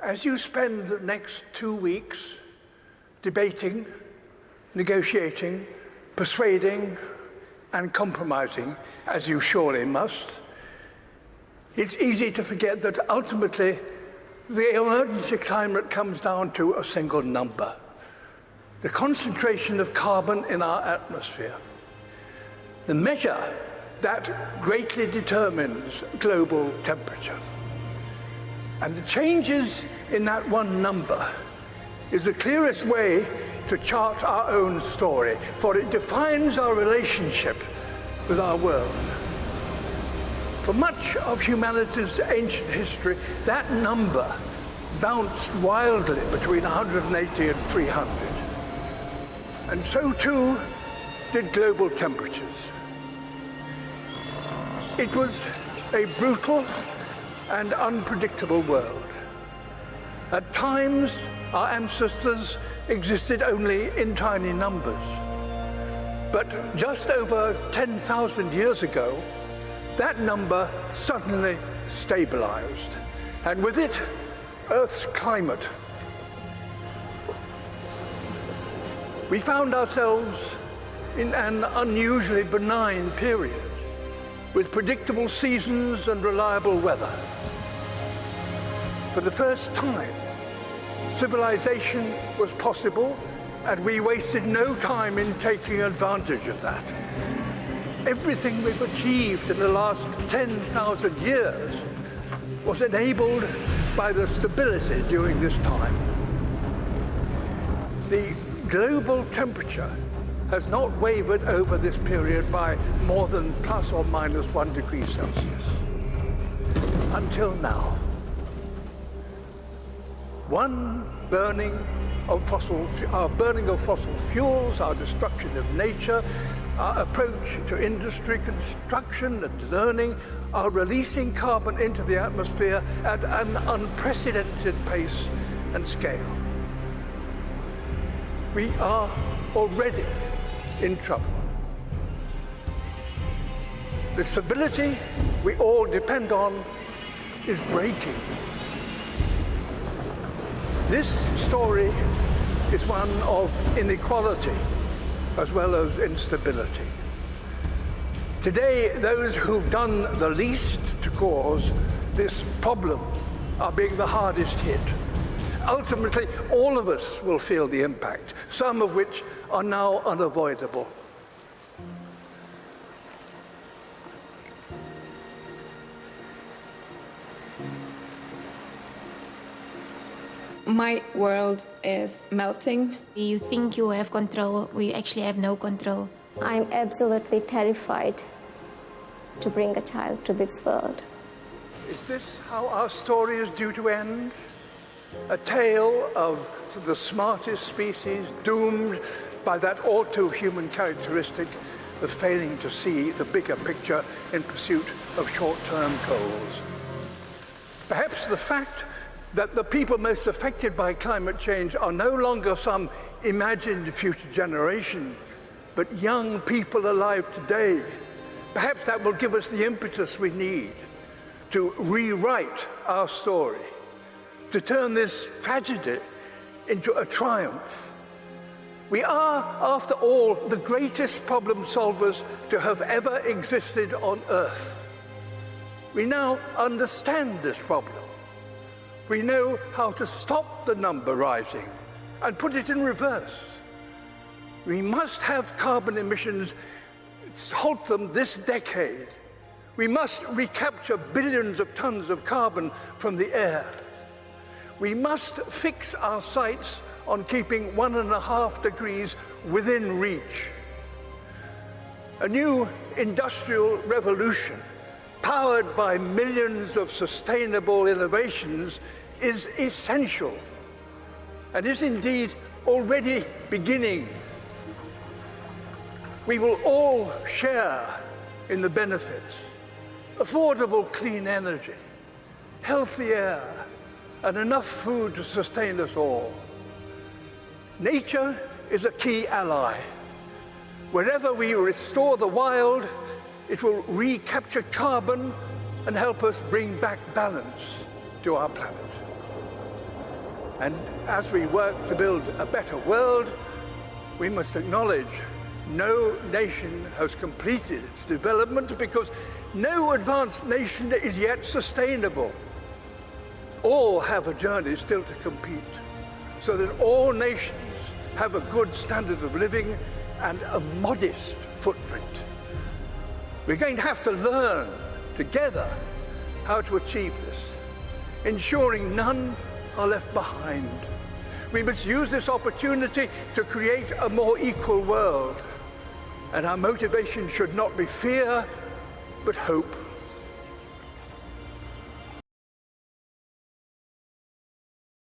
As you spend the next 2 weeks debating, negotiating, persuading, and compromising, as you surely must, it's easy to forget that ultimately the emergency climate comes down to a single number: the concentration of carbon in our atmosphere. The measure that greatly determines global temperature. And the changes in that one number is the clearest way to chart our own story, for it defines our relationship with our world. For much of humanity's ancient history, that number bounced wildly between 180 and 300. And so too did global temperatures. It was a brutal and unpredictable world. At times, our ancestors existed only in tiny numbers. But just over 10,000 years ago, that number suddenly stabilized, and with it, Earth's climate. We found ourselves in an unusually benign period, with predictable seasons and reliable weather. For the first time, civilization was possible, and we wasted no time in taking advantage of that. Everything we've achieved in the last 10,000 years was enabled by the stability during this time. The global temperature has not wavered over this period by more than plus or minus 1 degree Celsius. Until now. Our burning of fossil fuels, our destruction of nature, our approach to industry, construction and learning are releasing carbon into the atmosphere at an unprecedented pace and scale. We are already in trouble. The stability we all depend on is breaking. This story is one of inequality as well as instability. Today, those who've done the least to cause this problem are being the hardest hit. Ultimately, all of us will feel the impact, some of which are now unavoidable. My world is melting. You think you have control, we actually have no control. I'm absolutely terrified to bring a child to this world. Is this how our story is due to end? A tale of the smartest species doomed by that all-too-human characteristic of failing to see the bigger picture in pursuit of short-term goals. Perhaps the fact that the people most affected by climate change are no longer some imagined future generation, but young people alive today. Perhaps that will give us the impetus we need to rewrite our story, to turn this tragedy into a triumph. We are, after all, the greatest problem solvers to have ever existed on Earth. We now understand this problem. We know how to stop the number rising and put it in reverse. We must have carbon emissions, halt them this decade. We must recapture billions of tons of carbon from the air. We must fix our sights on keeping 1.5 degrees within reach. A new industrial revolution, powered by millions of sustainable innovations, is essential and is indeed already beginning. We will all share in the benefits: affordable clean energy, healthy air, and enough food to sustain us all. Nature is a key ally. Wherever we restore the wild, it will recapture carbon and help us bring back balance to our planet. And as we work to build a better world, we must acknowledge no nation has completed its development because no advanced nation is yet sustainable. All have a journey still to complete, so that all nations have a good standard of living and a modest footprint. We're going to have to learn together how to achieve this, ensuring none are left behind. We must use this opportunity to create a more equal world, and our motivation should not be fear, but hope.